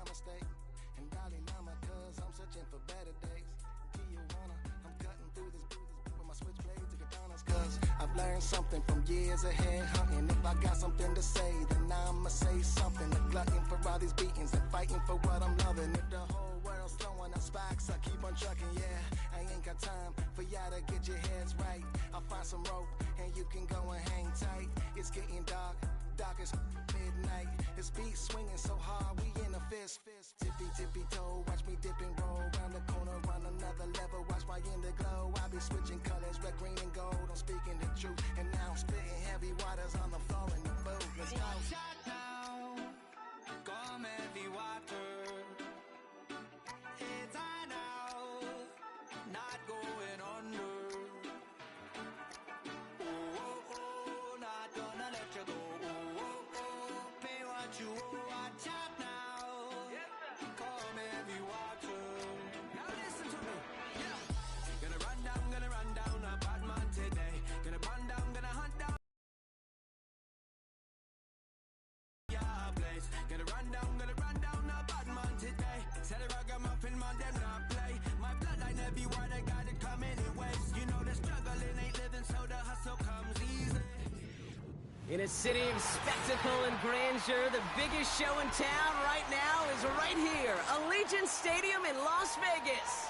namaste. And Dalai Lama, cause I'm searching for better days. Tijuana, I'm cutting through this with my switchblades and katanas, cause I've learned something from years of head hunting. If I got something to say, then I'ma say something. A glutton for all these beatings and fighting for what I'm loving. If the whole world's throwing up sparks, I keep on trucking, yeah. I ain't got time for y'all to get your heads right. I'll find some rope and you can go and hang tight. It's getting dark, dark as midnight. This beat swinging so hard, we in a fist. Tippy, tippy toe, watch me dip and roll. Round the corner, on another level, watch my glow. I be switching colors, red, green, and gold. I'm speaking the truth, and now I'm spitting heavy waters on the floor in the booth. Let's go. Shut down, come heavy water. It's high now, not going under. Oh, oh, oh, not gonna let you go. Oh, oh, oh, pay what you owe. Watch out now, come heavy water. Now listen to me, yeah. Gonna run down a bad man today. Gonna run down, gonna hunt down. Place. Gonna run down a bad man today. Tell the ragamuffin man them not play. My bloodline everywhere, they got it come anyways. You know the struggling ain't living, so the hustle comes easy. In a city of spectacle and grandeur, the biggest show in town right now is right here, Allegiant Stadium in Las Vegas.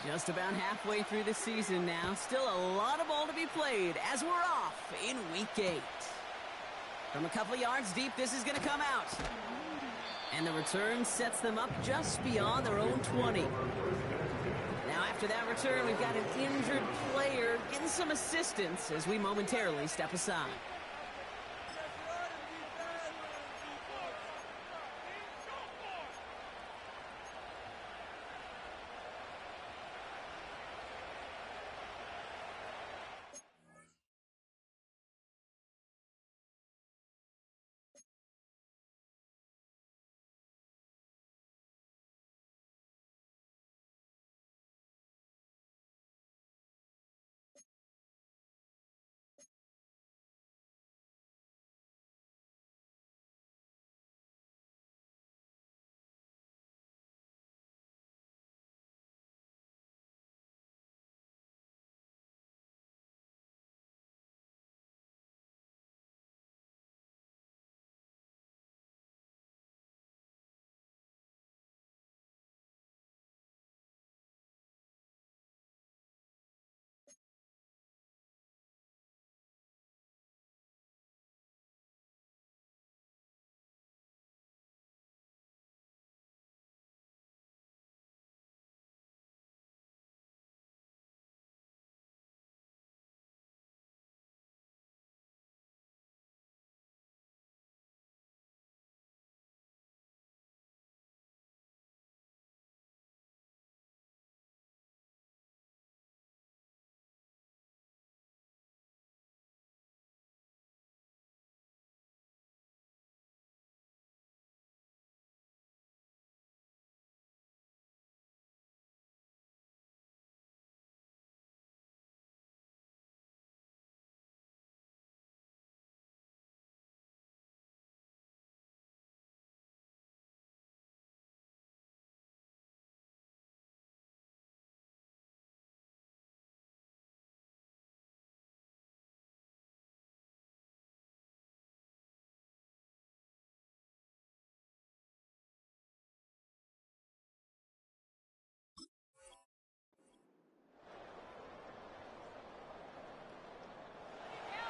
Just about halfway through the season now. Still a lot of ball to be played as we're off in Week 8. From a couple of yards deep, this is going to come out. And the return sets them up just beyond their own 20. Now after that return, we've got an injured player getting some assistance as we momentarily step aside.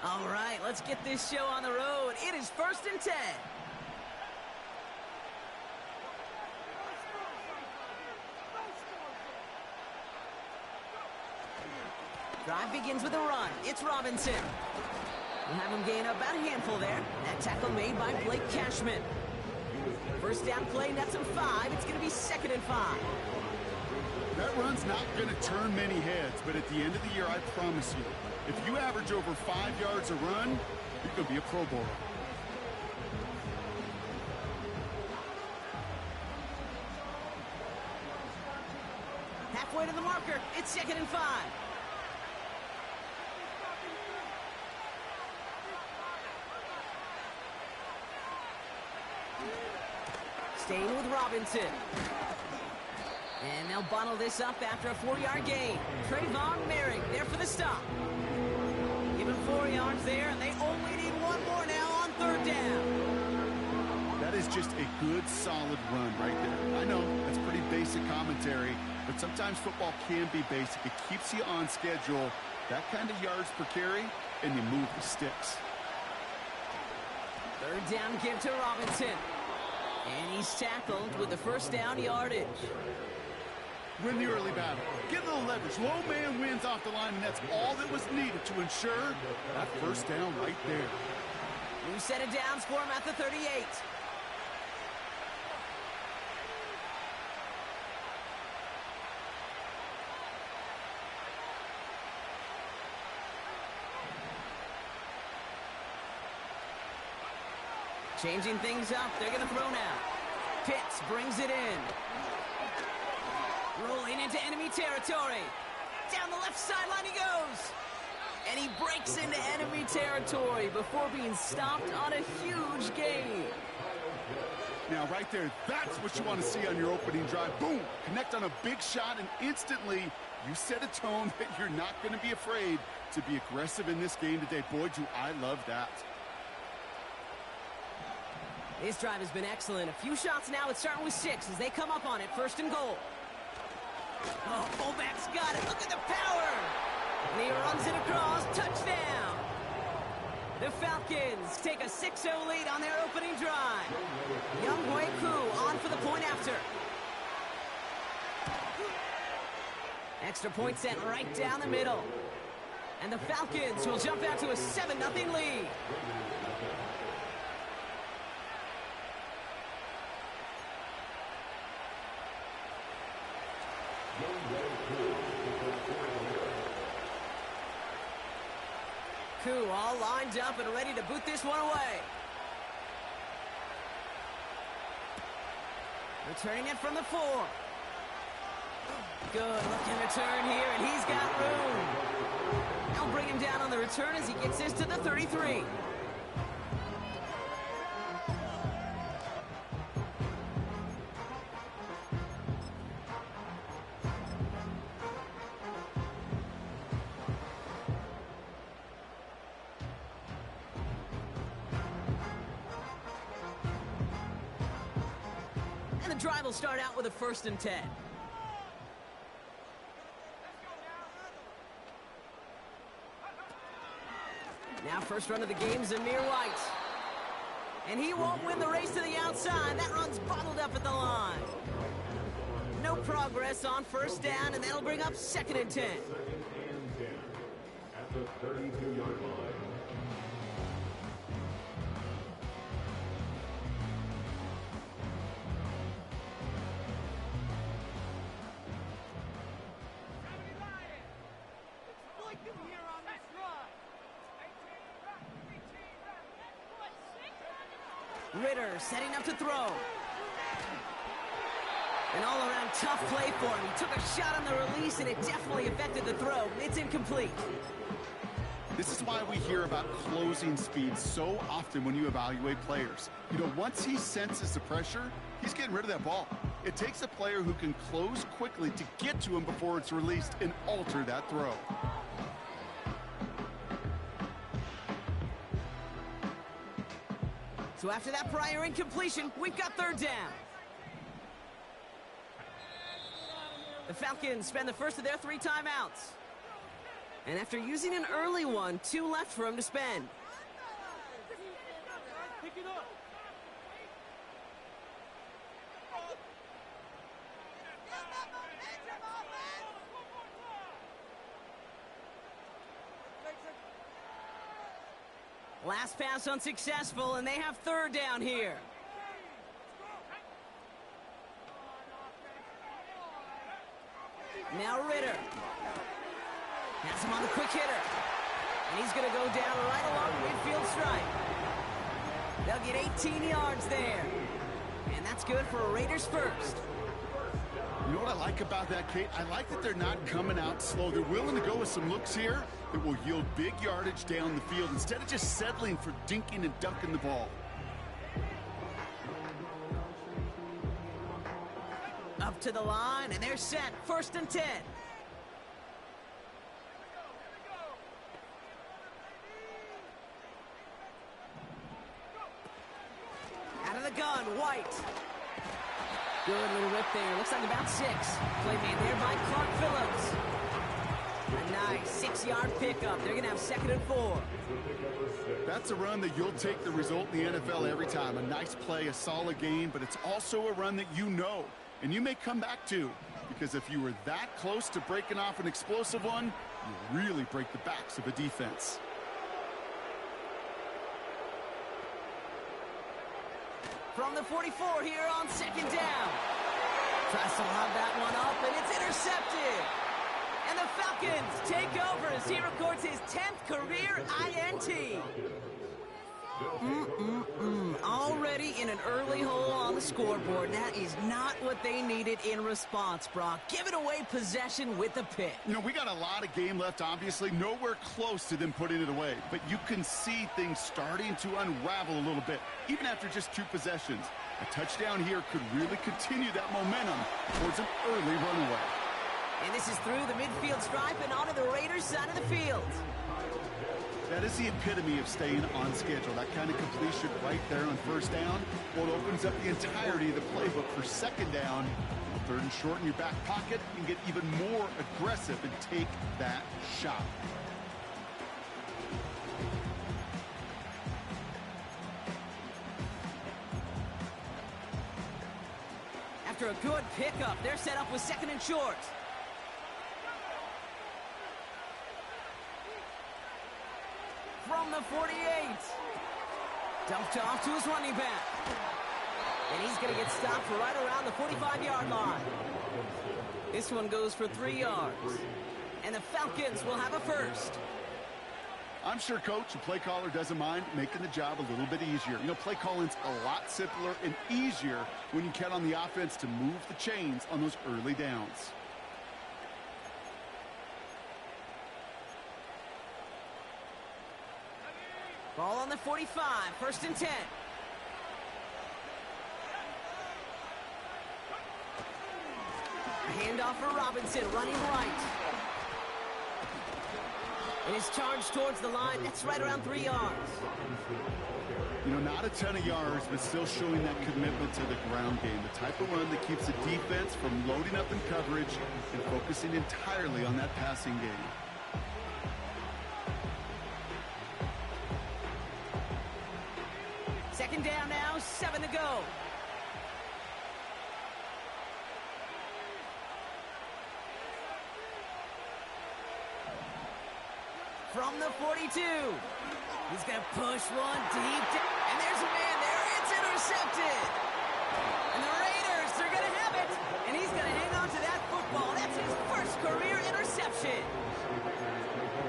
All right, let's get this show on the road. It is 1st and 10. Drive begins with a run. It's Robinson. We'll have him gain about a handful there. That tackle made by Blake Cashman. First down play, nets him 5. It's going to be 2nd and 5. That run's not going to turn many heads, but at the end of the year, I promise you, if you average over 5 yards a run, you're going to be a Pro Bowler. Halfway to the marker. It's 2nd and 5. Staying with Robinson. And they'll bottle this up after a 4-yard gain. Trayvon Merrick there for the stop. Give him 4 yards there, and they only need one more now on 3rd down. That is just a good, solid run right there. I know, that's pretty basic commentary, but sometimes football can be basic. It keeps you on schedule, that kind of yards per carry, and you move the sticks. 3rd down give to Robinson. And he's tackled with the 1st down yardage. Win the early battle. Get a little leverage. Low man wins off the line, and that's all that was needed to ensure that 1st down right there. New set of downs for him at the 38. Changing things up. They're going to throw now. Pitts brings it in. Rolling into enemy territory. Down the left sideline he goes. And he breaks into enemy territory before being stopped on a huge gain. Now, right there, that's what you want to see on your opening drive. Boom! Connect on a big shot, and instantly you set a tone that you're not going to be afraid to be aggressive in this game today. Boy, do I love that. This drive has been excellent. A few shots now. It's starting with 6 as they come up on it. 1st and goal. Oh, fullback's got it. Look at the power. And he runs it across. Touchdown. The Falcons take a 6-0 lead on their opening drive. Younghoe Koo on for the point after. Extra point sent right down the middle. And the Falcons will jump out to a 7-0 lead. Koo all lined up and ready to boot this one away. Returning it from the 4. Good looking return here, and he's got room. They'll bring him down on the return as he gets this to the 33. And the drive will start out with a 1st and 10. Now first run of the game, Zamir White. And he won't win the race to the outside. That run's bottled up at the line. No progress on 1st down, and that'll bring up 2nd and 10. At the 32-yard line. Ritter setting up to throw. An all-around tough play for him. He took a shot on the release, and it definitely affected the throw. It's incomplete. This is why we hear about closing speed so often when you evaluate players. You know, once he senses the pressure, he's getting rid of that ball. It takes a player who can close quickly to get to him before it's released and alter that throw. So after that prior incompletion, we've got 3rd down. The Falcons spend the first of their 3 timeouts. And after using an early one, 2 left for him to spend. Pick it up. Last pass unsuccessful, and they have 3rd down here. Now Ritter. Has him on the quick hitter. And he's going to go down right along the midfield stripe. They'll get 18 yards there. And that's good for a Raiders first. You know what I like about that, Kate? I like that they're not coming out slow. They're willing to go with some looks here that will yield big yardage down the field instead of just settling for dinking and dunking the ball. Up to the line, and they're set. 1st and 10. Out of the gun, White. Good little whip there. Looks like about 6. Play made there by Clark Phillips. A nice 6-yard pickup. They're going to have 2nd and 4. That's a run that you'll take the result in the NFL every time. A nice play, a solid game, but it's also a run that you know and you may come back to, because if you were that close to breaking off an explosive one, you really break the backs of a defense. From the 44 here on 2nd down. Tries to lob that one up, and it's intercepted. And the Falcons take over as he records his 10th career INT. Already in an early hole on the scoreboard. That is not what they needed in response, Brock. Giving away possession with the pick. You know, we got a lot of game left, obviously. Nowhere close to them putting it away. But you can see things starting to unravel a little bit, even after just 2 possessions. A touchdown here could really continue that momentum towards an early runaway. And this is through the midfield stripe and onto the Raiders' side of the field. That is the epitome of staying on schedule. That kind of completion right there on 1st down. Well, it opens up the entirety of the playbook for 2nd down. 3rd and short in your back pocket and get even more aggressive and take that shot. After a good pickup, they're set up with 2nd and short. From the 48. Dumped off to his running back. And he's going to get stopped right around the 45-yard line. This one goes for 3 yards. And the Falcons will have a first. I'm sure coach and play caller doesn't mind making the job a little bit easier. You know, play calling's a lot simpler and easier when you count on the offense to move the chains on those early downs. Ball on the 45, 1st and 10. A handoff for Robinson, running right. It is charged towards the line. That's right around 3 yards. You know, not a ton of yards, but still showing that commitment to the ground game. The type of run that keeps the defense from loading up in coverage and focusing entirely on that passing game. Second down now, 7 to go. From the 42. He's going to push one deep down. And there's a man there. It's intercepted. And the Raiders, they're going to have it. And he's going to hang on to that football. That's his first career interception.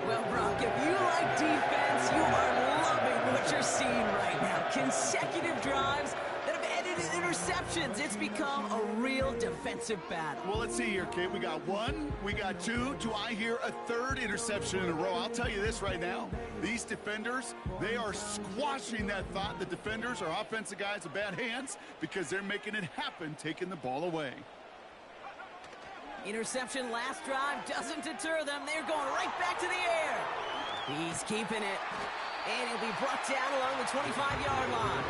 Well, Brock, if you like defense, you are loving what you're seeing right now. Consecutive drives that have ended in interceptions. It's become a real defensive battle. Well, let's see here, Kate. We got 1, we got 2. Do I hear a 3rd interception in a row? I'll tell you this right now. These defenders, they are squashing that thought. The defenders are offensive guys with bad hands because they're making it happen, taking the ball away. Interception last drive doesn't deter them. They're going right back to the air. He's keeping it. And he'll be brought down along the 25-yard line.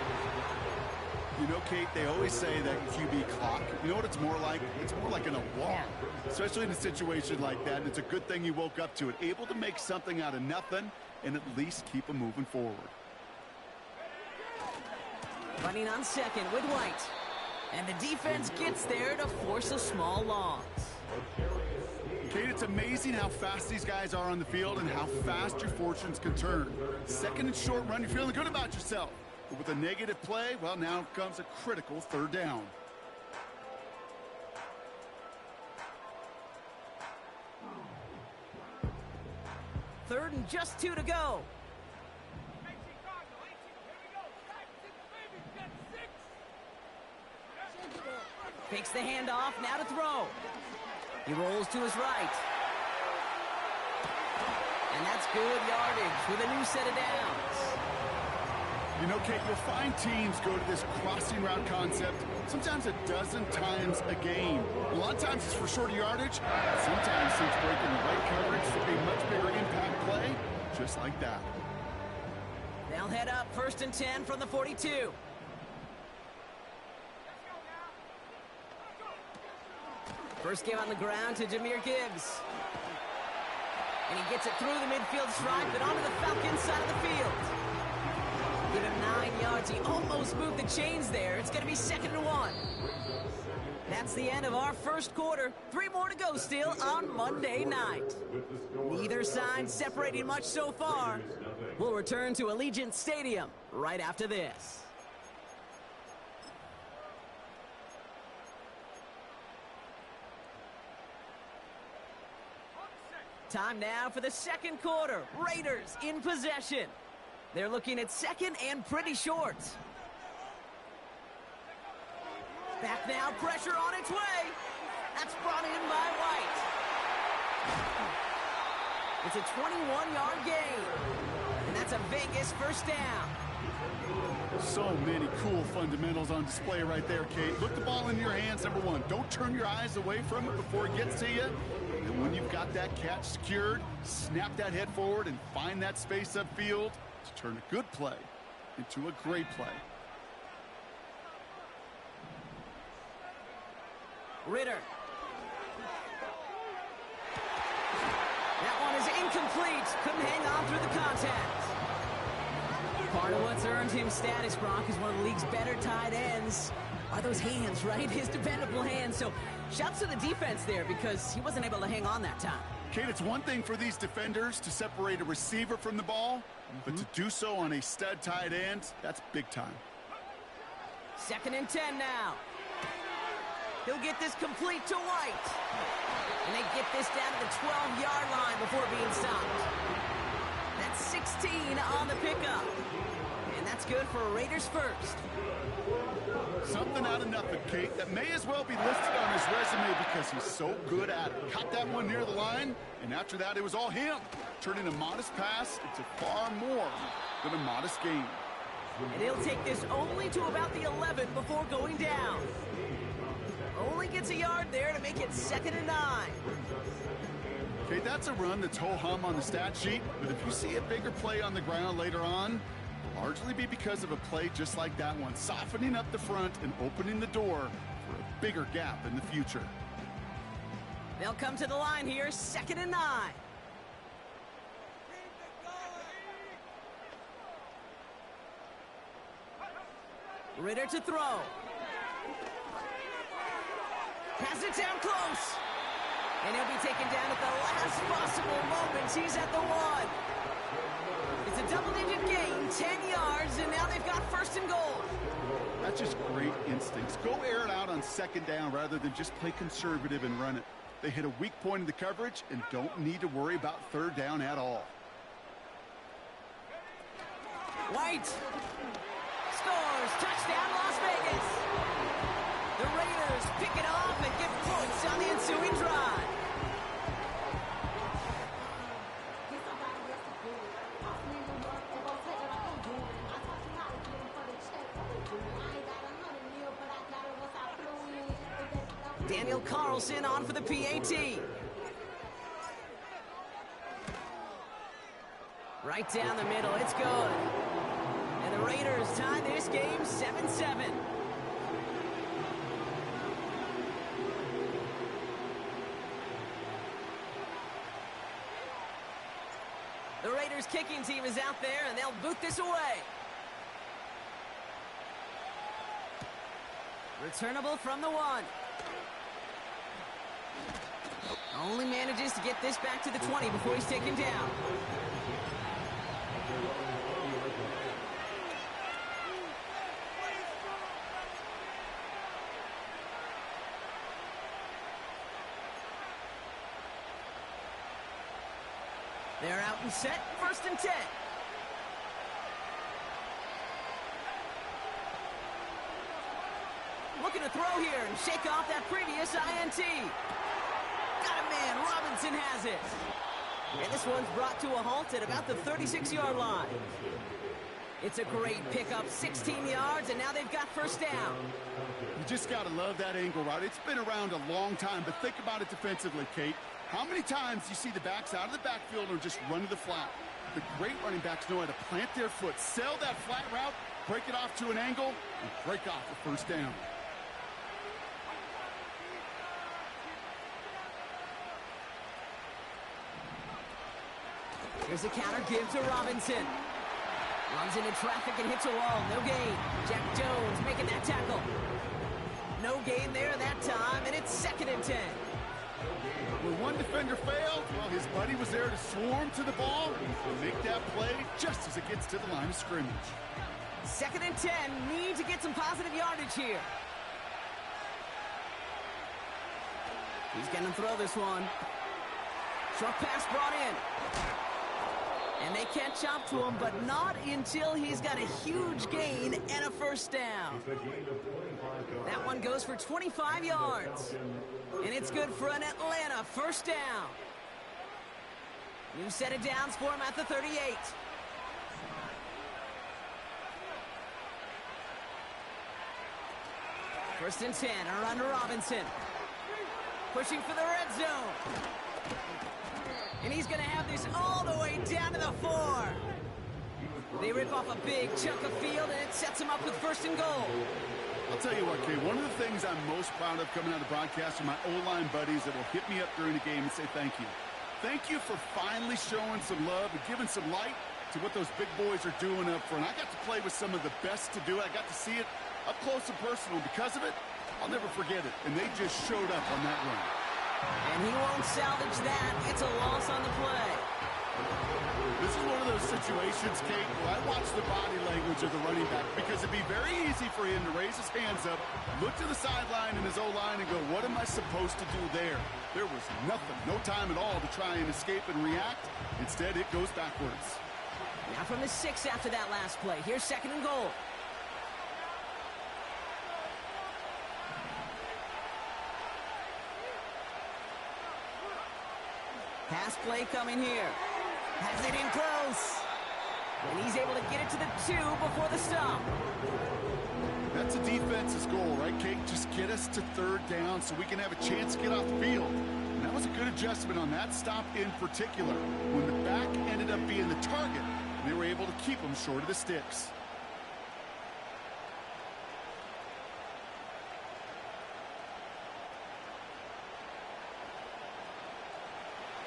You know, Kate, they always say that QB clock, you know what it's more like? It's more like an alarm, especially in a situation like that. And it's a good thing you woke up to it, able to make something out of nothing and at least keep them moving forward. Running on 2nd with White. And the defense gets there to force a small loss. Kate, it's amazing how fast these guys are on the field and how fast your fortunes can turn. 2nd and short run, you're feeling good about yourself. But with a negative play, well, now comes a critical 3rd down. 3rd and just 2 to go. Fakes the handoff, now to throw. He rolls to his right. And that's good yardage with a new set of downs. You know, Kate, you'll find teams go to this crossing route concept sometimes a dozen times a game. A lot of times it's for shorter yardage. Sometimes it's breaking the right coverage for a much bigger impact play, just like that. They'll head up 1st and 10 from the 42. First game on the ground to Jahmyr Gibbs. And he gets it through the midfield stripe and onto the Falcons side of the field. Give him 9 yards. He almost moved the chains there. It's going to be 2nd and 1. That's the end of our first quarter. 3 more to go still on Monday night. Neither side separating much so far. We'll return to Allegiant Stadium right after this. Time now for the second quarter. Raiders in possession. They're looking at 2nd and pretty short. Back now, pressure on its way. That's brought in by White. It's a 21-yard gain. And that's a Vegas first down. So many cool fundamentals on display right there, Kate. Look the ball in your hands, number 1. Don't turn your eyes away from it before it gets to you. And when you've got that catch secured, snap that head forward and find that space upfield to turn a good play into a great play. Ritter. That one is incomplete. Couldn't hang on through the contact. Part of what's earned him status, Gronk, is one of the league's better tight ends. Are those hands, right? His dependable hands. So shouts to the defense there because he wasn't able to hang on that time. Kate, it's one thing for these defenders to separate a receiver from the ball, but to do so on a stud tight end, that's big time. 2nd and 10 now. He'll get this complete to White. And they get this down to the 12-yard line before being stopped. That's 16 on the pickup. And that's good for Raiders first. Something out of nothing, Kate, that may as well be listed on his resume because he's so good at it. Caught that one near the line, and after that, it was all him. Turning a modest pass into far more than a modest gain. And he'll take this only to about the 11 before going down. Only gets a yard there to make it 2nd and 9. Okay, that's a run that's ho-hum on the stat sheet, but if you see a bigger play on the ground later on, it'll largely be because of a play just like that one, softening up the front and opening the door for a bigger gap in the future. They'll come to the line here, 2nd and 9. Ritter to throw. Has it down close. And he'll be taken down at the last possible moments. He's at the 1. It's a double-digit gain, 10 yards, and now they've got 1st and goal. That's just great instincts. Go air it out on 2nd down rather than just play conservative and run it. They hit a weak point in the coverage and don't need to worry about 3rd down at all. White scores. Touchdown, Las Vegas. The Raiders pick it off and get points on the ensuing drive. Daniel Carlson on for the PAT. Right down the middle, it's good. And the Raiders tie this game 7-7. The Raiders kicking team is out there, and they'll boot this away. Returnable from the 1. Only manages to get this back to the 20 before he's taken down. They're out and set, 1st and 10. Looking to throw here and shake off that previous INT. Got a man, Robinson has it. And this one's brought to a halt at about the 36-yard line. It's a great pickup, 16 yards, and now they've got 1st down. You just got to love that angle route. It's been around a long time, but think about it defensively, Kate. How many times do you see the backs out of the backfield or just run to the flat? The great running backs know how to plant their foot, sell that flat route, break it off to an angle, and break off the 1st down. Here's a counter give to Robinson. Runs into traffic and hits a wall. No gain. Jack Jones making that tackle. No gain there that time, and it's 2nd and 10. When one defender failed, well, his buddy was there to swarm to the ball and make that play just as it gets to the line of scrimmage. 2nd and 10. Need to get some positive yardage here. He's going to throw this one. Short pass brought in. And they catch up to him, but not until he's got a huge gain and a 1st down. That one goes for 25 yards. And it's good for an Atlanta 1st down. New set of downs for him at the 38. First and 10, a run to Robinson. Pushing for the red zone. And he's going to have this all the way down to the 4. They rip off a big chunk of field, and it sets him up with 1st and goal. I'll tell you what, Kate, one of the things I'm most proud of coming out of the broadcast are my O-line buddies that will hit me up during the game and say thank you. Thank you for finally showing some love and giving some light to what those big boys are doing up front. I got to play with some of the best to do it. I got to see it up close and personal. Because of it, I'll never forget it. And they just showed up on that run. And he won't salvage that. It's a loss on the play. This is one of those situations, Kate, where I watch the body language of the running back because it'd be very easy for him to raise his hands up, look to the sideline in his O-line and go, what am I supposed to do there? There was nothing, no time at all to try and escape and react. Instead, it goes backwards. Now from the 6 after that last play. Here's 2nd and goal. Pass play coming here. Has it in close. And he's able to get it to the 2 before the stop. That's a defense's goal, right, Kate? Just get us to 3rd down so we can have a chance to get off the field. And that was a good adjustment on that stop in particular. When the back ended up being the target, they were able to keep him short of the sticks.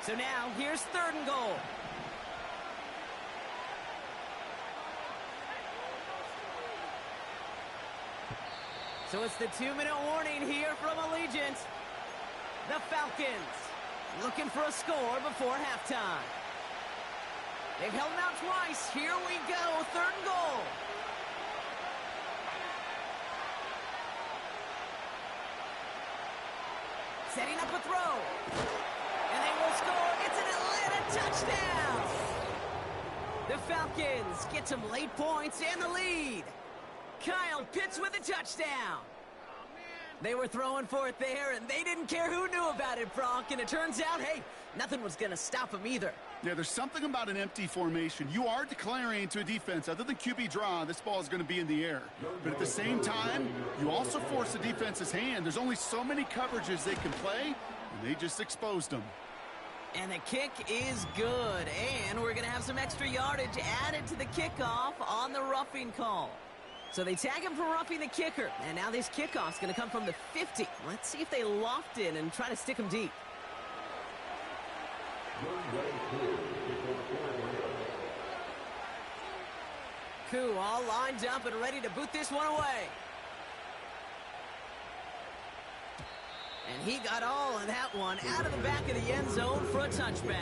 So now, here's 3rd and goal. So it's the 2-minute warning here from Allegiant. The Falcons looking for a score before halftime. They've held them out twice. Here we go, 3rd and goal. Setting up a throw. And they will score. It's an Atlanta touchdown. The Falcons get some late points and the lead. Kyle Pitts with a touchdown. They were throwing for it there, and they didn't care who knew about it, Brock. And it turns out, hey, nothing was going to stop them either. Yeah, there's something about an empty formation. You are declaring to a defense, other than QB draw, this ball is going to be in the air. But at the same time, you also force the defense's hand. There's only so many coverages they can play, and they just exposed them. And the kick is good. And we're going to have some extra yardage added to the kickoff on the roughing call. So they tag him for roughing the kicker. And now this kickoff's going to come from the 50. Let's see if they loft in and try to stick him deep. Koo all lined up and ready to boot this one away. And he got all of that one out of the back of the end zone for a touchback.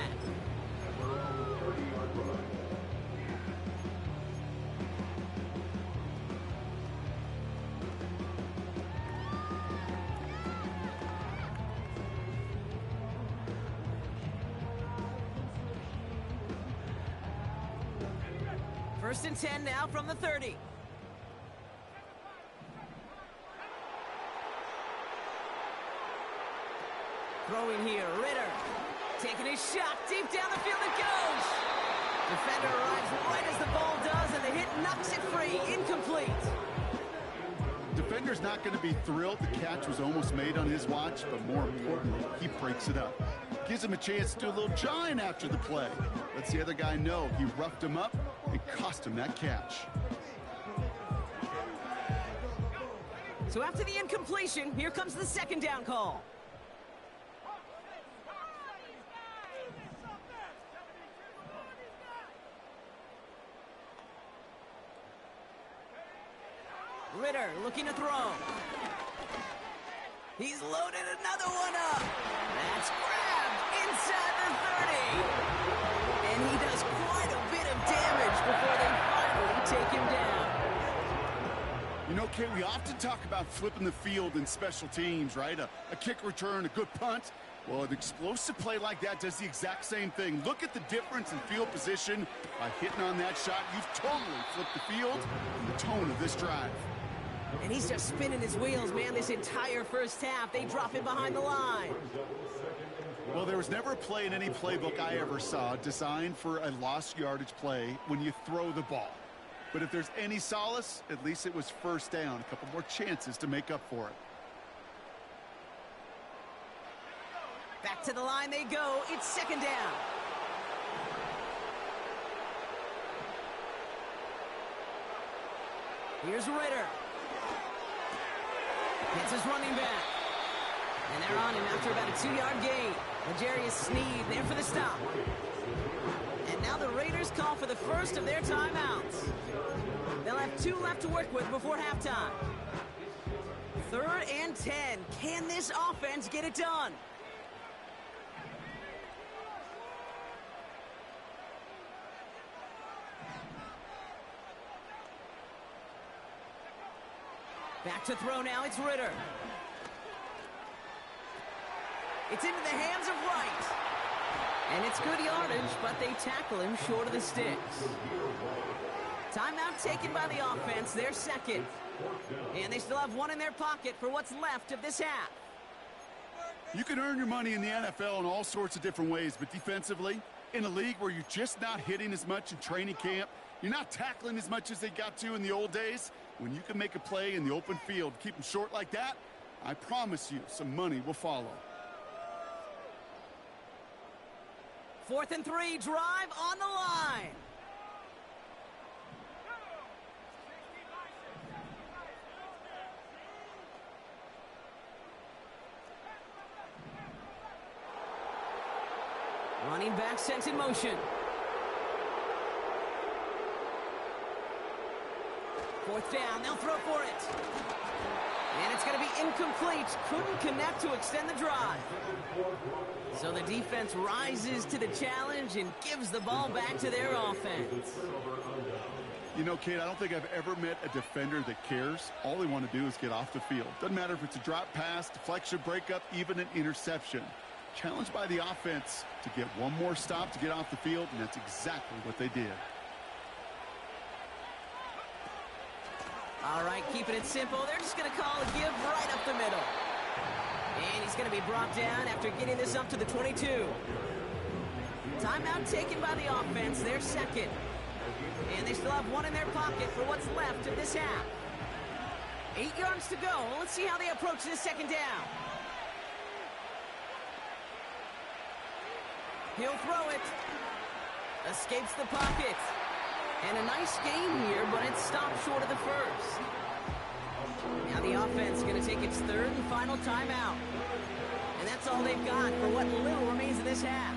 First and 10 now from the 30. Throwing here, Ritter. Taking his shot, deep down the field it goes. Defender arrives right as the ball does, and the hit knocks it free. Incomplete. Defender's not going to be thrilled the catch was almost made on his watch, but more importantly, he breaks it up. Gives him a chance to do a little jawing after the play. Lets the other guy know he roughed him up and cost him that catch. So after the incompletion, here comes the second down call. Ritter looking to throw. He's loaded another one up. That's grabbed inside the 30. And he does quite a bit of damage before they finally take him down. You know, Kate, we often talk about flipping the field in special teams, right? A kick return, a good punt. Well, an explosive play like that does the exact same thing. Look at the difference in field position. By hitting on that shot, you've totally flipped the field and the tone of this drive. And he's just spinning his wheels, man, this entire first half. They drop him behind the line. Well, there was never a play in any playbook I ever saw designed for a lost yardage play when you throw the ball. But if there's any solace, at least it was first down. A couple more chances to make up for it. Back to the line they go. It's second down. Here's Ritter. Hits his running back. And they're on him after about a 2-yard gain. L'Jarius Sneed there for the stop. And now the Raiders call for the first of their timeouts. They'll have 2 left to work with before halftime. 3rd and 10. Can this offense get it done? Back to throw now, it's Ritter. It's into the hands of Wright. And it's good yardage, but they tackle him short of the sticks. Timeout taken by the offense, their second. And they still have 1 in their pocket for what's left of this half. You can earn your money in the NFL in all sorts of different ways, but defensively, in a league where you're just not hitting as much in training camp, you're not tackling as much as they got to in the old days, when you can make a play in the open field, keep them short like that, I promise you some money will follow. 4th and 3, drive on the line. Running back sent in motion. 4th down, they'll throw for it. And it's going to be incomplete. Couldn't connect to extend the drive. So the defense rises to the challenge and gives the ball back to their offense. You know, Kate, I don't think I've ever met a defender that cares. All they want to do is get off the field. Doesn't matter if it's a drop pass, deflection, breakup, even an interception. Challenged by the offense to get one more stop to get off the field, and that's exactly what they did. All right, keeping it simple. They're just going to call a give right up the middle. And he's going to be brought down after getting this up to the 22. Timeout taken by the offense, their second. And they still have 1 in their pocket for what's left of this half. 8 yards to go. Let's see how they approach this second down. He'll throw it. Escapes the pocket. And a nice game here, but it stopped short of the first. Now the offense is going to take its 3rd and final timeout. And that's all they've got for what little remains of this half.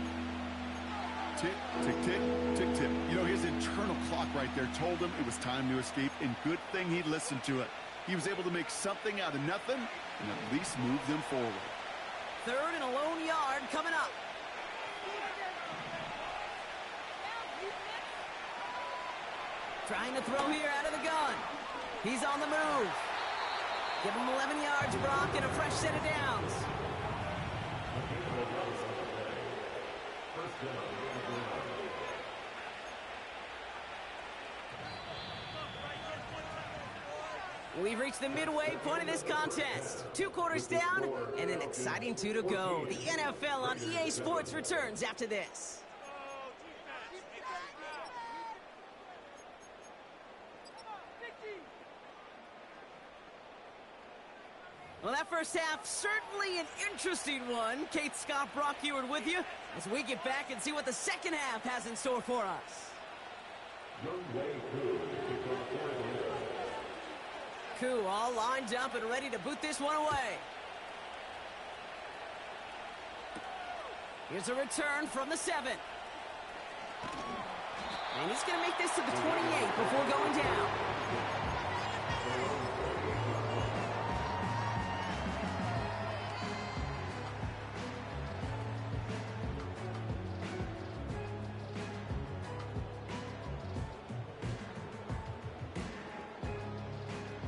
Tick, tick, tick, tick, tick. You know, his internal clock right there told him it was time to escape, and good thing he listened to it. He was able to make something out of nothing and at least move them forward. 3rd and a lone yard coming up. Trying to throw here out of the gun. He's on the move. Give him 11 yards, Brock, and a fresh set of downs. We've reached the midway point of this contest. 2 quarters down and an exciting 2 to go. The NFL on EA Sports returns after this. Well, that first half, certainly an interesting one. Kate Scott, Brock Eward with you as we get back and see what the second half has in store for us. Koo all lined up and ready to boot this one away. Here's a return from the 7. And he's going to make this to the 28 before going down.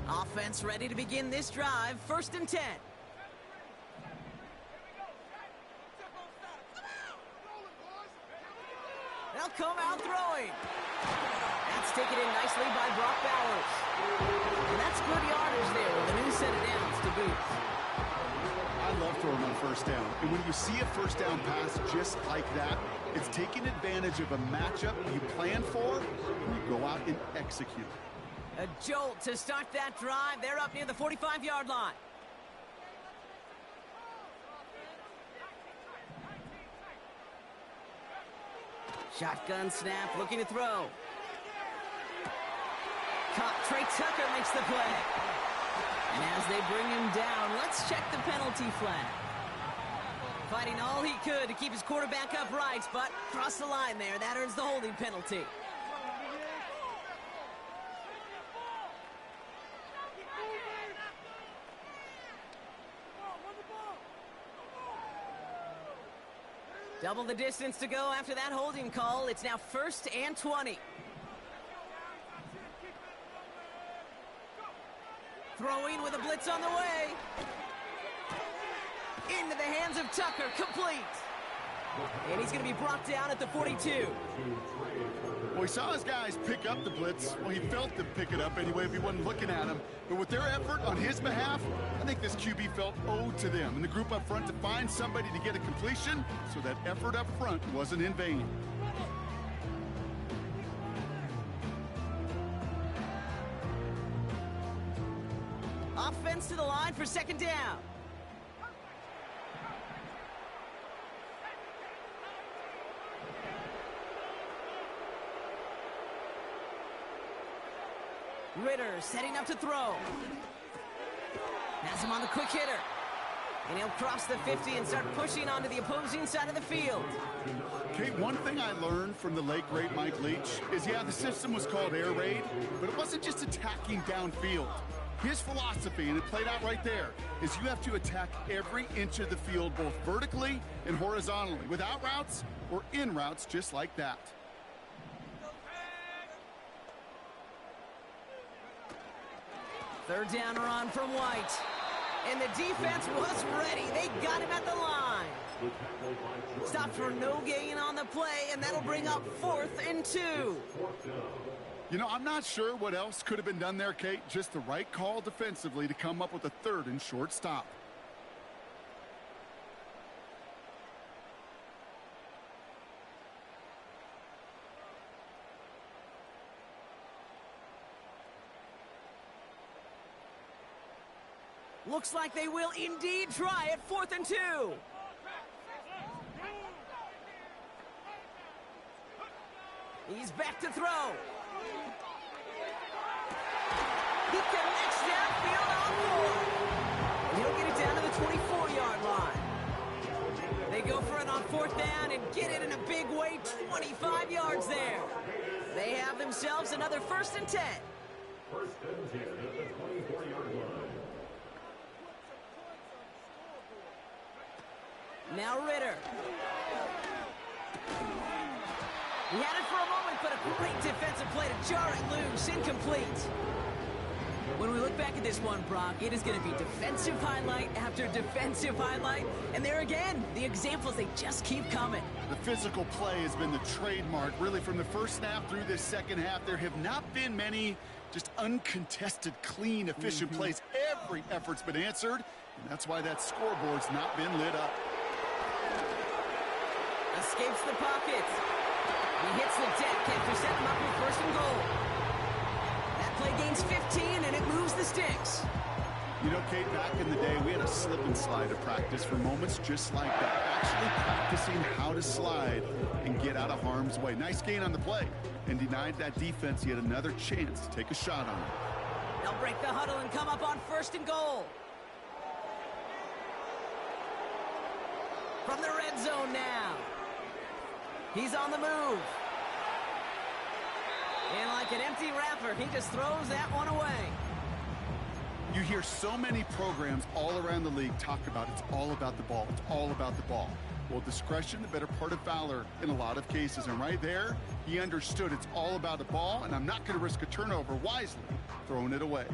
Offense ready to begin this drive. 1st and 10. They'll come out throwing. That's taken in nicely by Brock Bowers. And that's good yardage there with a new set of downs to boot. I love throwing on 1st down. And when you see a 1st down pass just like that, it's taking advantage of a matchup you plan for, and you go out and execute. A jolt to start that drive. They're up near the 45-yard line. Shotgun snap, looking to throw. Caught. Trey Tucker makes the play. And as they bring him down, let's check the penalty flag. Fighting all he could to keep his quarterback upright, but crossed the line there. That earns the holding penalty. Double the distance to go after that holding call. It's now 1st and 20. Throwing with a blitz on the way. Into the hands of Tucker, complete. And he's going to be brought down at the 42. Well, he saw his guys pick up the blitz. Well, he felt them pick it up anyway if he wasn't looking at him. But with their effort on his behalf, I think this QB felt owed to them and the group up front to find somebody to get a completion, so that effort up front wasn't in vain. Offense to the line for 2nd down. Ritter setting up to throw. Has him on the quick hitter. And he'll cross the 50 and start pushing onto the opposing side of the field. Kate, one thing I learned from the late, great Mike Leach is, yeah, the system was called air raid, but it wasn't just attacking downfield. His philosophy, and it played out right there, is you have to attack every inch of the field, both vertically and horizontally, without routes or in routes just like that. Third down run from White. And the defense was ready. They got him at the line. Stopped for no gain on the play, and that'll bring up 4th and 2. You know, I'm not sure what else could have been done there, Kate. Just the right call defensively to come up with a 3rd and short stop. Looks like they will indeed try it. 4th and 2. He's back to throw. He connects downfield on 4. He'll get it down to the 24-yard line. They go for it on 4th down and get it in a big way. 25 yards there. They have themselves another 1st and 10. 1st and 10 at the 24-yard line. Now Ritter. He had it for a moment, but a great defensive play to jar it loose. Incomplete. When we look back at this one, Brock, it is going to be defensive highlight after defensive highlight. And there again, the examples, they just keep coming. The physical play has been the trademark, really, from the first snap through this second half. There have not been many just uncontested, clean, efficient plays. Every effort's been answered, and that's why that scoreboard's not been lit up. Escapes the pocket. He hits the deck after setting him up with first and goal. That play gains 15, and it moves the sticks. You know, Kate, back in the day, we had a slip and slide to practice for moments just like that. Actually practicing how to slide and get out of harm's way. Nice gain on the play, and denied that defense yet another chance to take a shot on it. They'll break the huddle and come up on first and goal. From the red zone now. He's on the move. And like an empty wrapper, he just throws that one away. You hear so many programs all around the league talk about it's all about the ball. It's all about the ball. Well, discretion, the better part of valor in a lot of cases. And right there, he understood it's all about the ball, and I'm not going to risk a turnover, wisely throwing it away.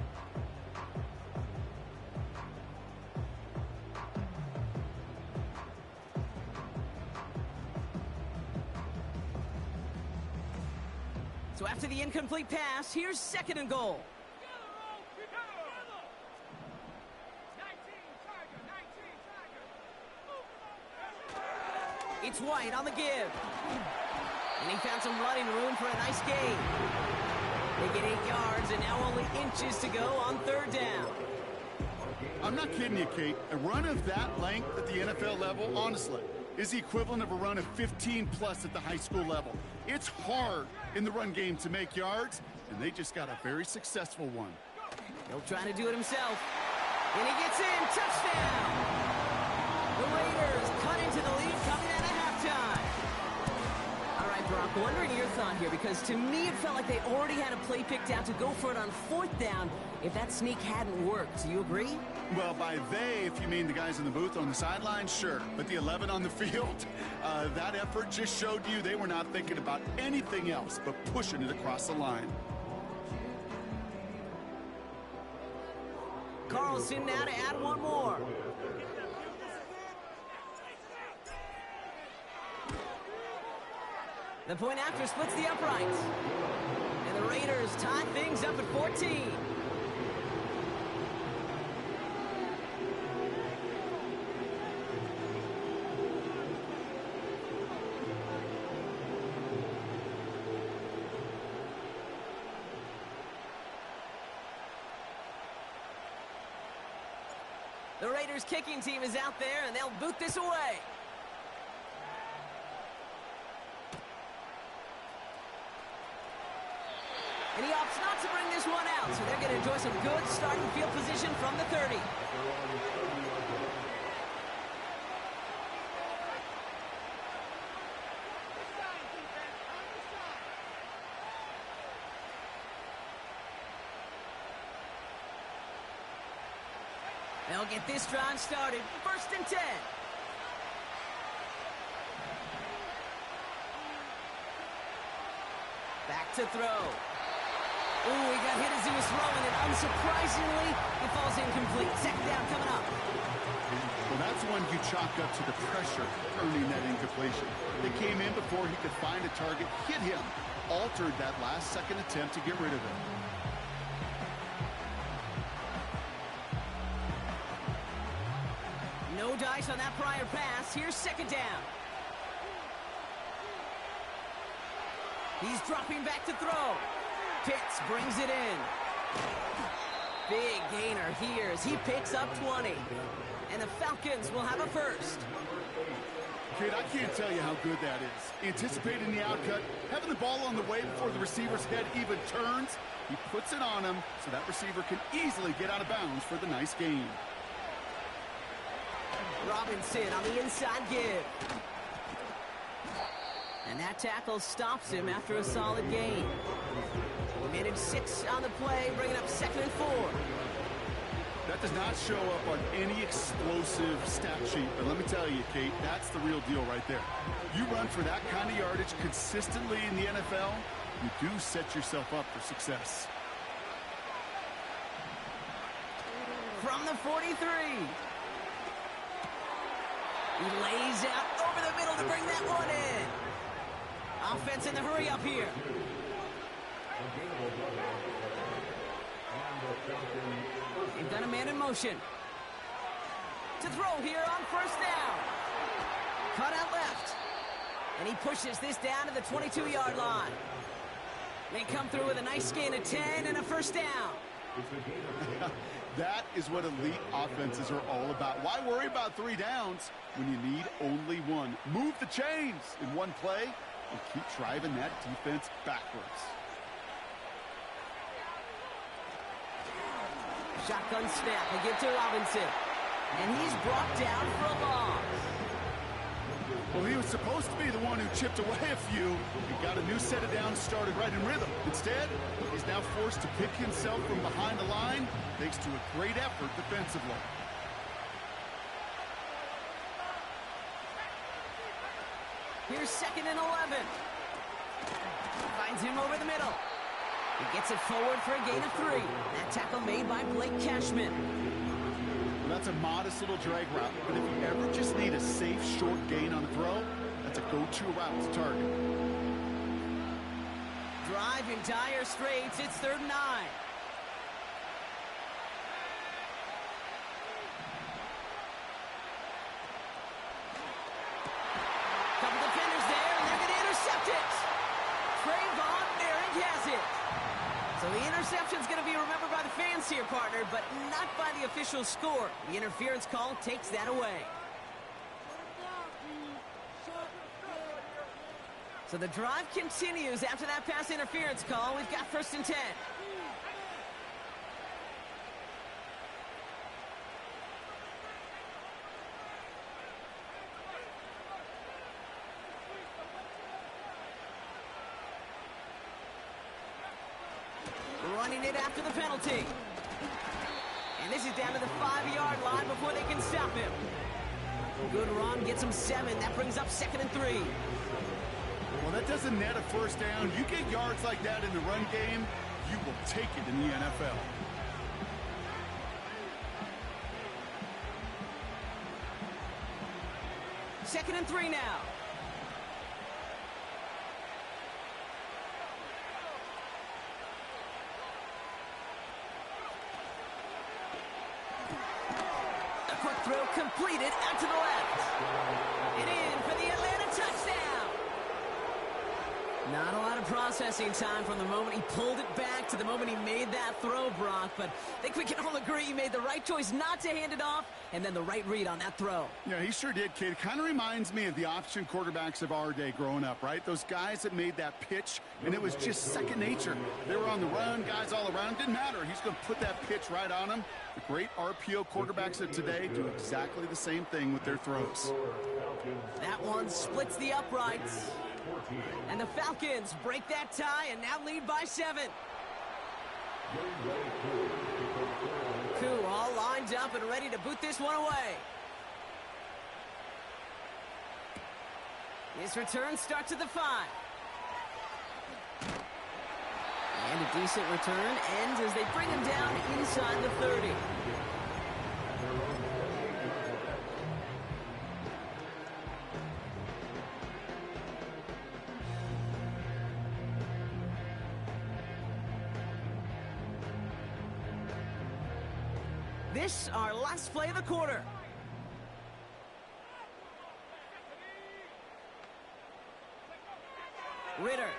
So after the incomplete pass, here's second and goal. It's White on the give. And he found some running room for a nice gain. They get 8 yards and now only inches to go on third down. I'm not kidding you, Kate. A run of that length at the NFL level, honestly, is the equivalent of a run of 15-plus at the high school level. It's hard in the run game to make yards, and they just got a very successful one. He'll try to do it himself. And he gets in. Touchdown! The Raiders cut into the lead coming out of halftime. All right, Brock, wondering your thought here, because to me it felt like they already had a play picked out to go for it on fourth down if that sneak hadn't worked. Do you agree? Well, by they, if you mean the guys in the booth on the sideline, sure. But the 11 on the field, that effort just showed you they were not thinking about anything else but pushing it across the line. Carlson now to add one more. The point after splits the uprights. And the Raiders tie things up at 14. The Raiders kicking team is out there, and they'll boot this away. And he opts not to bring this one out, so they're going to enjoy some good starting field position from the 30. They'll get this drive started. First and 10. Back to throw. Ooh, he got hit as he was throwing it. Unsurprisingly, it falls incomplete. Second down coming up. Well, that's one you chalk up to the pressure earning that incompletion. They came in before he could find a target, hit him, altered that last-second attempt to get rid of it. No dice on that prior pass. Here's second down. He's dropping back to throw. Pitts brings it in. Big gainer here as he picks up 20. And the Falcons will have a first. Kid, I can't tell you how good that is. Anticipating the outcut, having the ball on the way before the receiver's head even turns. He puts it on him so that receiver can easily get out of bounds for the nice gain. Robinson on the inside give. And that tackle stops him after a solid gain. We managed 6 on the play, bringing up second and 4. That does not show up on any explosive stat sheet, but let me tell you, Kate, that's the real deal right there. You run for that kind of yardage consistently in the NFL, you do set yourself up for success. from the 43. He lays out over the middle to bring that one in. Offense in the hurry up here. They've got a man in motion. To throw here on first down. Cut out left. And he pushes this down to the 22-yard line. They come through with a nice gain of 10 and a first down. That is what elite offenses are all about. Why worry about 3 downs when you need only one? Move the chains in one play and keep driving that defense backwards. Shotgun snap. They give to Robinson. And he's brought down for a loss. Well, he was supposed to be the one who chipped away a few and got a new set of downs started right in rhythm. Instead, he's now forced to pick himself from behind the line thanks to a great effort defensively. Here's 2nd and 11. Finds him over the middle. He gets it forward for a gain of 3. That tackle made by Blake Cashman. Well, that's a modest little drag route, but if you ever just need a safe, short gain on the throw, that's a go-to route to target. Drive in dire straits. It's 3rd and 9. Couple defenders there, and they're going to intercept it. Trayvon Merrick has it. So the interception's going to be remembered by the fans here, partner, but not by the official score. The interference call takes that away. So the drive continues after that pass interference call. We've got 1st and 10. Running it after the penalty. And this is down to the 5-yard line before they can stop him. Good run, gets him 7. That brings up 2nd and 3. Well, that doesn't net a first down. You get yards like that in the run game, you will take it in the NFL. Second and 3 now. A quick throw completed out to the left. And in for the Atlanta touchdown. Not a lot of processing time from the moment he pulled it back to the moment he made that throw, Brock. But I think we can all agree he made the right choice not to hand it off and then the right read on that throw. Yeah, he sure did, kid. Kind of reminds me of the option quarterbacks of our day growing up, right? Those guys that made that pitch, and it was just second nature. They were on the run, guys all around. Didn't matter. He's going to put that pitch right on him. The great RPO quarterbacks of today do exactly the same thing with their throws. That one splits the uprights. And the Falcons break that tie and now lead by 7. Koo all lined up and ready to boot this one away. His return starts at the 5. And a decent return ends as they bring him down inside the 30. This, our last play of the quarter. Ritter.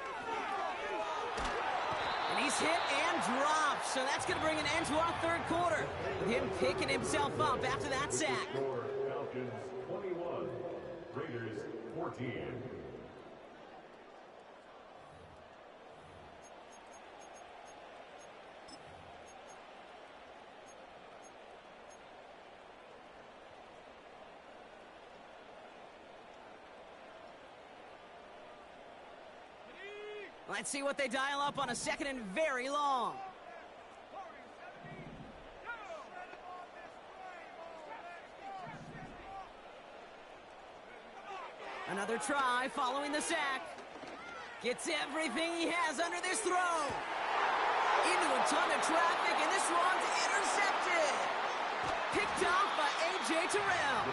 And he's hit and dropped. So that's going to bring an end to our 3rd quarter. With him picking himself up after that sack. Falcons 21, Raiders 14. Let's see what they dial up on a 2nd and very long. Another try following the sack. Gets everything he has under this throw. Into a ton of traffic, and this one's intercepted. picked off by A.J. Terrell.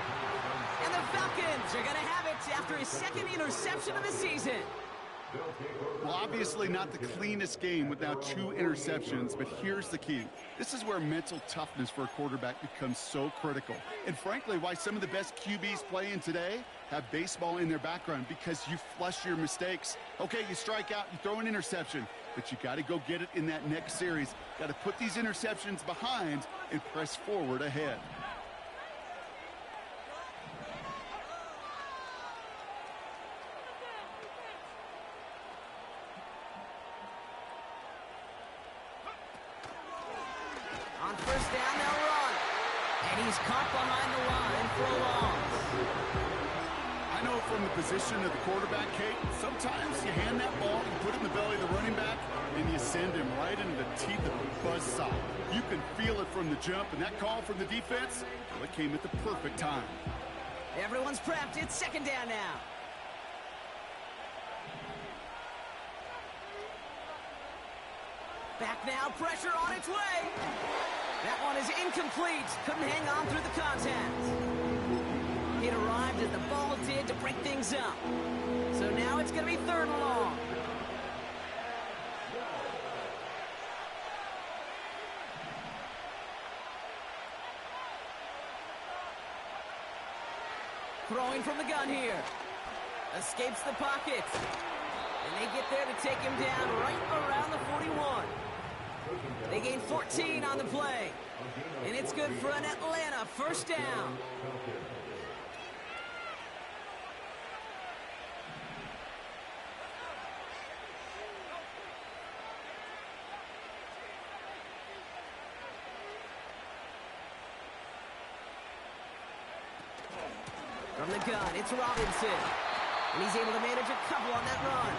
And the Falcons are going to have it after his second interception of the season. Well, obviously not the cleanest game with now 2 interceptions, but here's the key. This is where mental toughness for a quarterback becomes so critical. And frankly, why some of the best QBs playing today have baseball in their background, because you flush your mistakes. Okay, you strike out, you throw an interception, but you got to go get it in that next series. Got to put these interceptions behind and press forward ahead. On first down, they'll run. And he's caught behind the line for a loss. I know from the position of the quarterback, Kate, sometimes you hand that ball, you put it in the belly of the running back, and you send him right into the teeth of a buzzsaw. You can feel it from the jump, and that call from the defense, well, it came at the perfect time. Everyone's prepped. It's second down now. Back now, pressure on its way. That one is incomplete. Couldn't hang on through the contact. It arrived as the ball did to break things up. So now it's going to be third and long. Throwing from the gun here. Escapes the pocket. And they get there to take him down right around the 41. They gain 14 on the play. And it's good for an Atlanta first down. From the gun, it's Robinson. And he's able to manage a couple on that run.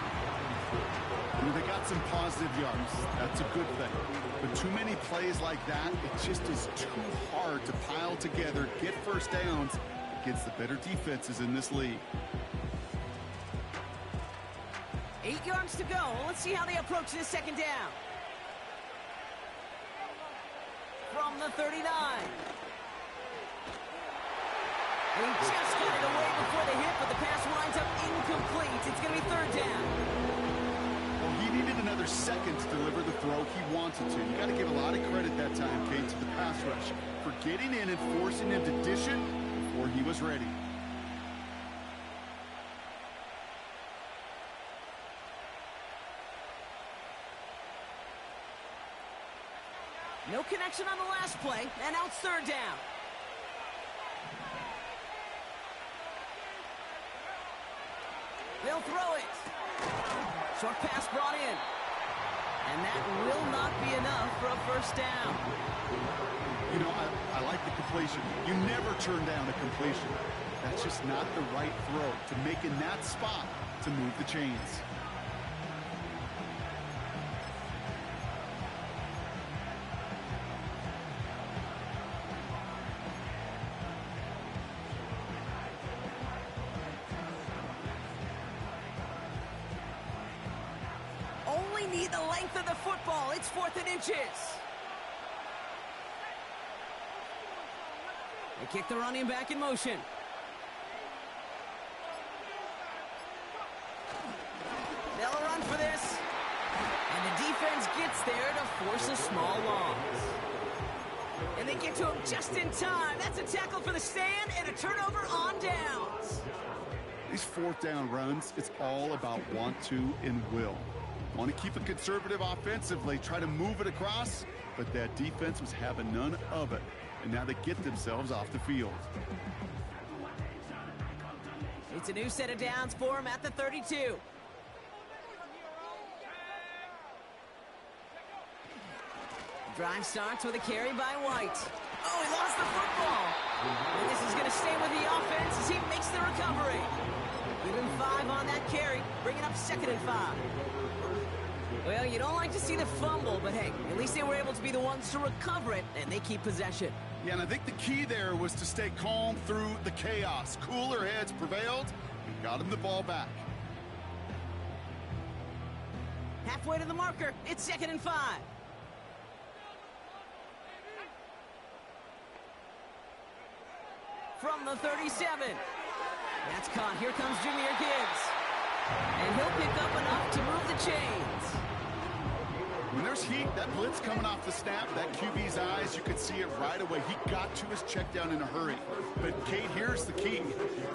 I mean, they got some positive yards. That's a good thing. But too many plays like that, it just is too hard to pile together, get first downs against the better defenses in this league. 8 yards to go. Let's see how they approach this second down. From the 39. And he just got it away before the hit, but the pass winds up incomplete. It's going to be third down. Well, he needed another second to deliver the throw he wanted to. You got to give a lot of credit that time, Kate, to the pass rush for getting in and forcing him to dish it before he was ready. No connection on the last play, and now it's third down. They'll throw it. Short pass brought in. And that will not be enough for a first down. You know, I like the completion. You never turn down a completion. That's just not the right throw to make in that spot to move the chains. Need the length of the football. It's 4th and inches. They kick the running back in motion. They'll run for this. And the defense gets there to force a small loss. And they get to him just in time. That's a tackle for the stand and a turnover on downs. These 4th down runs, it's all about want to and will. Want to keep it conservative offensively, try to move it across, but that defense was having none of it. And now they get themselves off the field. It's a new set of downs for him at the 32. Drive starts with a carry by White. Oh, he lost the football. And this is going to stay with the offense as he makes the recovery. Give him 5 on that carry, bringing up 2nd and 5. Well, you don't like to see the fumble, but hey, at least they were able to be the ones to recover it, and they keep possession. Yeah, and I think the key there was to stay calm through the chaos. Cooler heads prevailed and got him the ball back. Halfway to the marker, it's 2nd and 5. from the 37. That's caught. Here comes Jahmyr Gibbs. And he'll pick up enough to move the chains. When there's heat, that blitz coming off the snap, that QB's eyes, you could see it right away. He got to his check down in a hurry. But, Kate, here's the key.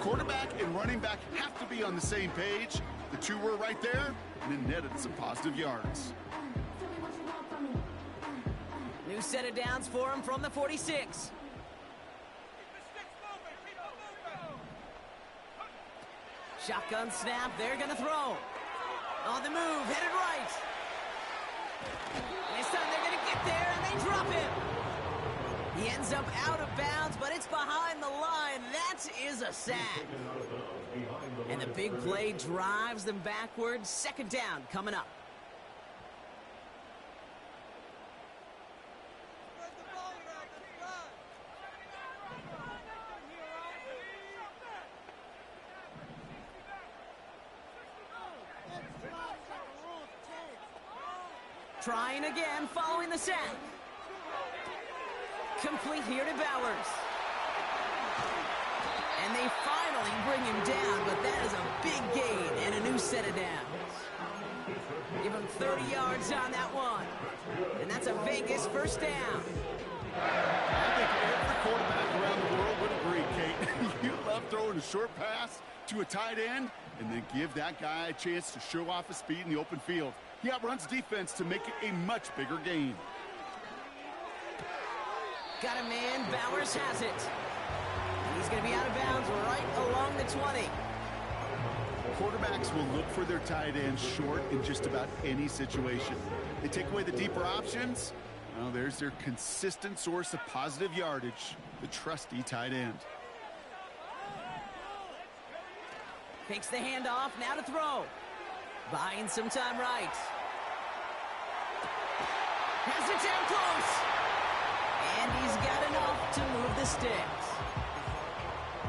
Quarterback and running back have to be on the same page. The two were right there, and it netted some positive yards. New set of downs for him from the 46. Shotgun snap, they're going to throw. On the move, headed right. This time they're going to get there, and they drop him. He ends up out of bounds, but it's behind the line. That is a sack. And the big play drives them backwards. Second down coming up. Trying again, following the sack. Complete here to Bowers. And they finally bring him down, but that is a big gain and a new set of downs. Give him 30 yards on that one. And that's a Vegas first down. I think every quarterback around the world would agree, Kate. You love throwing a short pass to a tight end and then give that guy a chance to show off his speed in the open field. He outruns defense to make it a much bigger gain. Got a man, Bowers has it. He's going to be out of bounds right along the 20. Quarterbacks will look for their tight ends short in just about any situation. They take away the deeper options. Well, there's their consistent source of positive yardage, the trusty tight end. Takes the handoff, now to throw. Buying some time right. Has it down close. And he's got enough to move the sticks.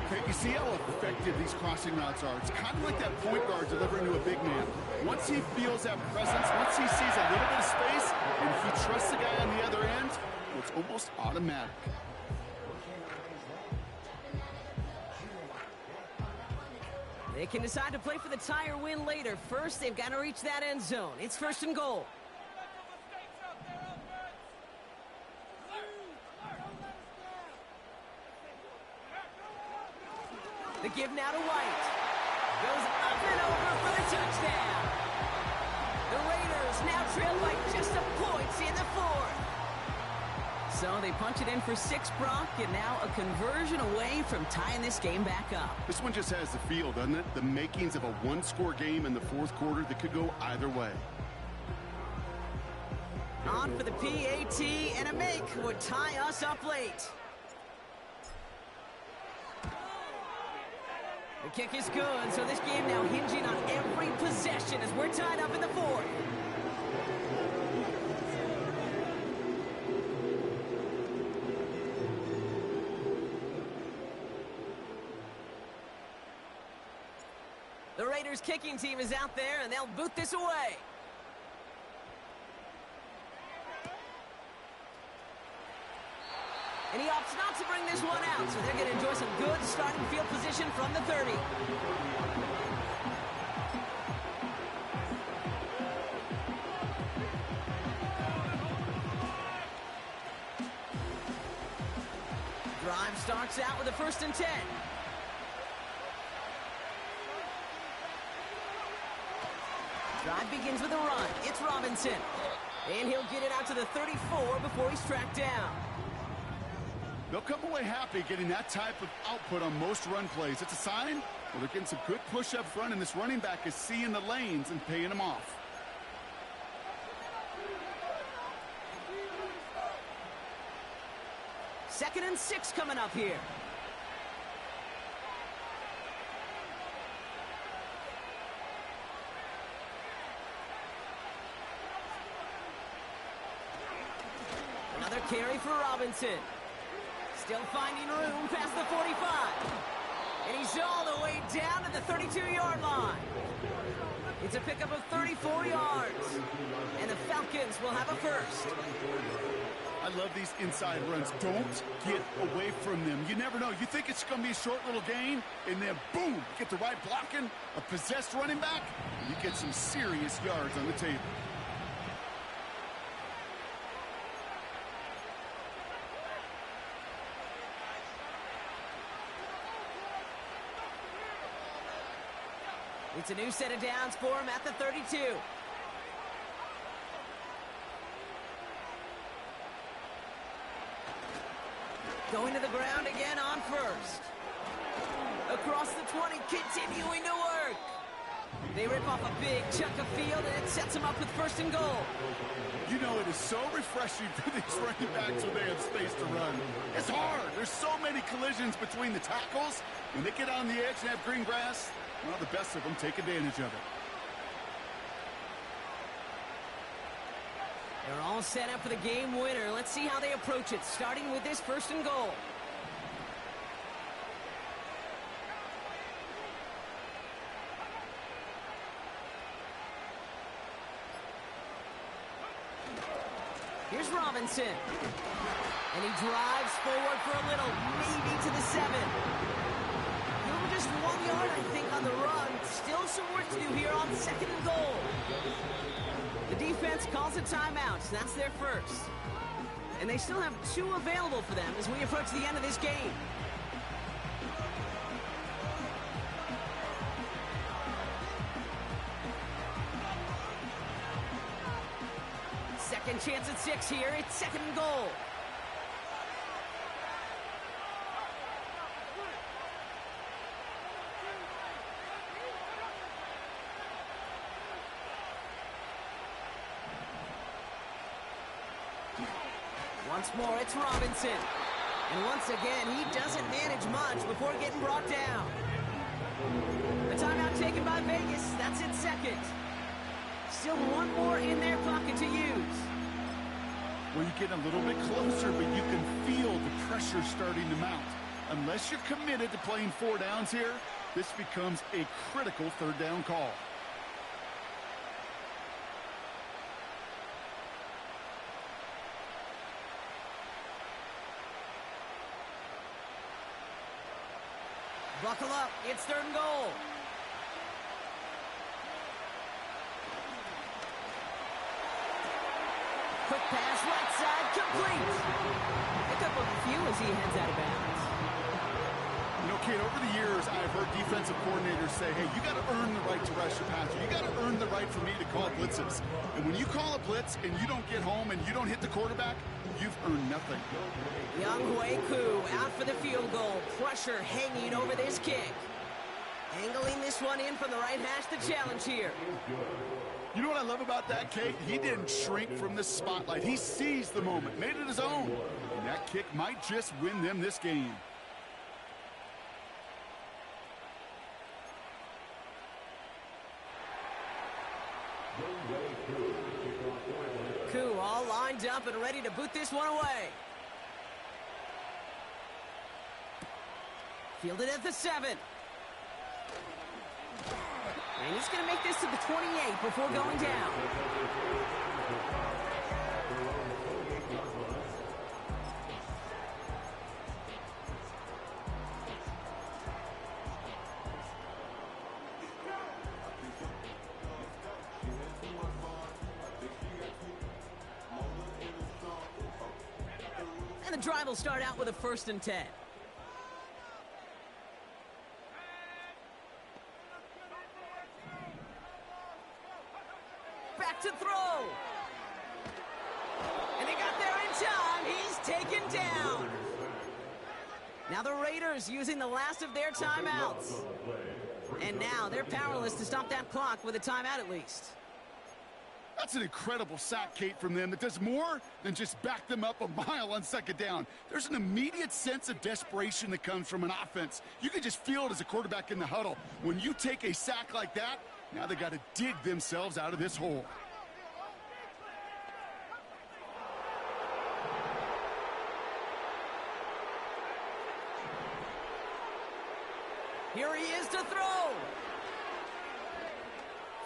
Okay, you see how effective these crossing routes are. It's kind of like that point guard delivering to a big man. Once he feels that presence, once he sees a little bit of space, and if he trusts the guy on the other end, it's almost automatic. They can decide to play for the tie or win later. First, they've got to reach that end zone. It's first and goal. The give now to White. Goes up and over for the touchdown. The Raiders now trail by just a point in the fourth. So they punch it in for 6, Brock, and now a conversion away from tying this game back up. This one just has the feel, doesn't it? The makings of a one-score game in the fourth quarter that could go either way. On for the PAT, and a make would tie us up late. The kick is good, so this game now hinging on every possession as we're tied up in the fourth. The Raiders kicking team is out there, and they'll boot this away. And he opts not to bring this one out, so they're going to enjoy some good starting field position from the 30. Drive starts out with a 1st and 10. Drive begins with a run. It's Robinson. And he'll get it out to the 34 before he's tracked down. They'll come away happy getting that type of output on most run plays. It's a sign, well, they're getting some good push up front, and this running back is seeing the lanes and paying them off. Second and 6 coming up here. Another carry for Robinson. Still finding room past the 45. And he's all the way down to the 32-yard line. It's a pickup of 34 yards. And the Falcons will have a first. I love these inside runs. Don't get away from them. You never know. You think it's going to be a short little gain, and then boom, get the right blocking, a possessed running back, and you get some serious yards on the table. It's a new set of downs for him at the 32. Going to the ground again on first. Across the 20, continuing to work. They rip off a big chunk of field, and it sets them up with first and goal. You know, it is so refreshing for these running backs when they have space to run. It's hard. There's so many collisions between the tackles. When they get on the edge and have green grass, well, the best of them take advantage of it. They're all set up for the game winner. Let's see how they approach it, starting with this first and goal. Here's Robinson. And he drives forward for a little, maybe to the 7. Just 1 yard, I think, on the run. Still some work to do here on second and goal. The defense calls a timeout. That's their first. And they still have 2 available for them as we approach the end of this game. Second chance at 6 here. It's second and goal. Once more, it's Robinson. And once again, he doesn't manage much before getting brought down. A timeout taken by Vegas. That's its second. Still one more in their pocket to use. Well, you get a little bit closer, but you can feel the pressure starting to mount. Unless you're committed to playing 4 downs here, this becomes a critical third down call. Buckle up, it's third and goal. Quick pass, right side, complete. Pick up a few as he heads out of bounds. You know, Kate, over the years, I've heard defensive coordinators say, hey, you got to earn the right to rush your passer. You got to earn the right for me to call blitzes. And when you call a blitz and you don't get home and you don't hit the quarterback, you've earned nothing. Younghoe Koo out for the field goal. Pressure hanging over this kick. Angling this one in from the right hash, the challenge here. You know what I love about that, Kate? He didn't shrink from the spotlight. He seized the moment, made it his own. And that kick might just win them this game. Koo all lined up and ready to boot this one away. Fielded at the 7. And he's going to make this to the 28 before going down. And the drive will start out with a 1st and 10. Back to throw. And they got there in time. He's taken down. Now the Raiders using the last of their timeouts. And now they're powerless to stop that clock with a timeout at least. That's an incredible sack, Kate, from them. It does more than just back them up a mile on 2nd down. There's an immediate sense of desperation that comes from an offense. You can just feel it as a quarterback in the huddle. When you take a sack like that, now they got to dig themselves out of this hole. Here he is to throw.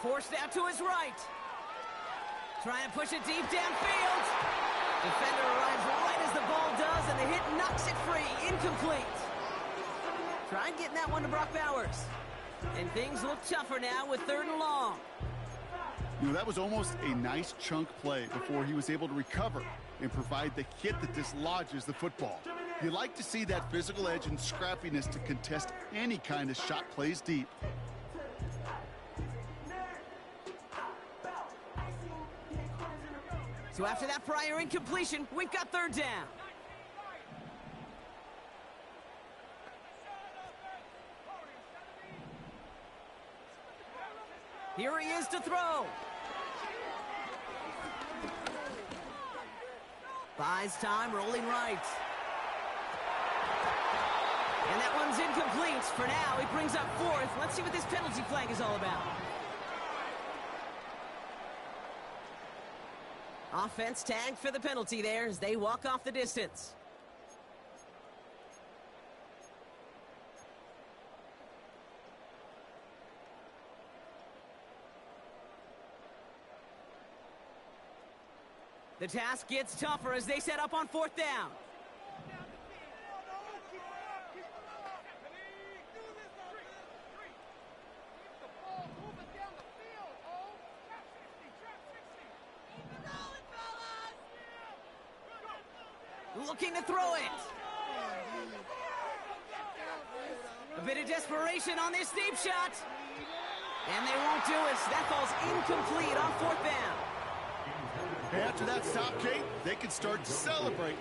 Forced out to his right. Trying to push it deep downfield. Defender arrives right as the ball does, and the hit knocks it free. Incomplete. Tried getting that one to Brock Bowers. And things look tougher now with 3rd and long. You know, that was almost a nice chunk play before he was able to recover and provide the hit that dislodges the football. You like to see that physical edge and scrappiness to contest any kind of shot plays deep. So after that prior incompletion, we've got 3rd down. Here he is to throw. Buys time, rolling right. And that one's incomplete. For now, he brings up 4th. Let's see what this penalty flag is all about. Offense tagged for the penalty there as they walk off the distance. The task gets tougher as they set up on 4th down. Looking to throw it. A bit of desperation on this deep shot. And they won't do it. That falls incomplete on 4th down. After that stop, Kate, they can start to celebrate.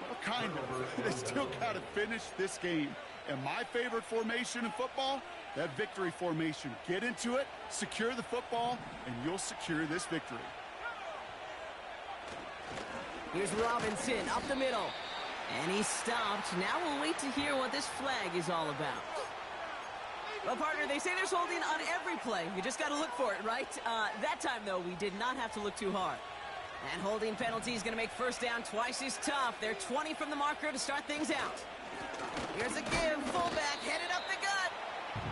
Well, kind of. They still got to finish this game. And my favorite formation in football, that victory formation. Get into it, secure the football, and you'll secure this victory. Here's Robinson up the middle. And he's stopped. Now we'll wait to hear what this flag is all about. Well, partner, they say there's holding on every play. You just got to look for it, right? That time, though, we did not have to look too hard. And holding penalty is going to make 1st down twice as tough. They're 20 from the marker to start things out. Here's a give. Fullback headed up the gut.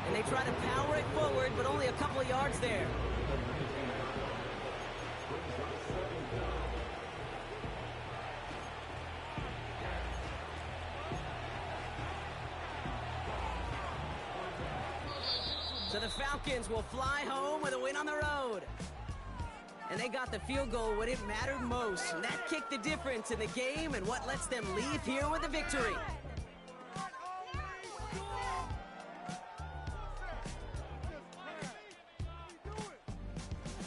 And they try to power it forward, but only a couple of yards there. So the Falcons will fly home with a win on the road. And they got the field goal when it mattered most. And that kicked the difference in the game and what lets them leave here with a victory.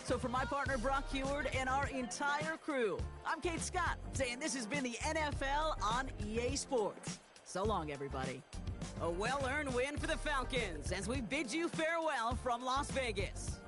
So for my partner Brock Huard and our entire crew, I'm Kate Scott saying this has been the NFL on EA Sports. So long, everybody. A well-earned win for the Falcons as we bid you farewell from Las Vegas.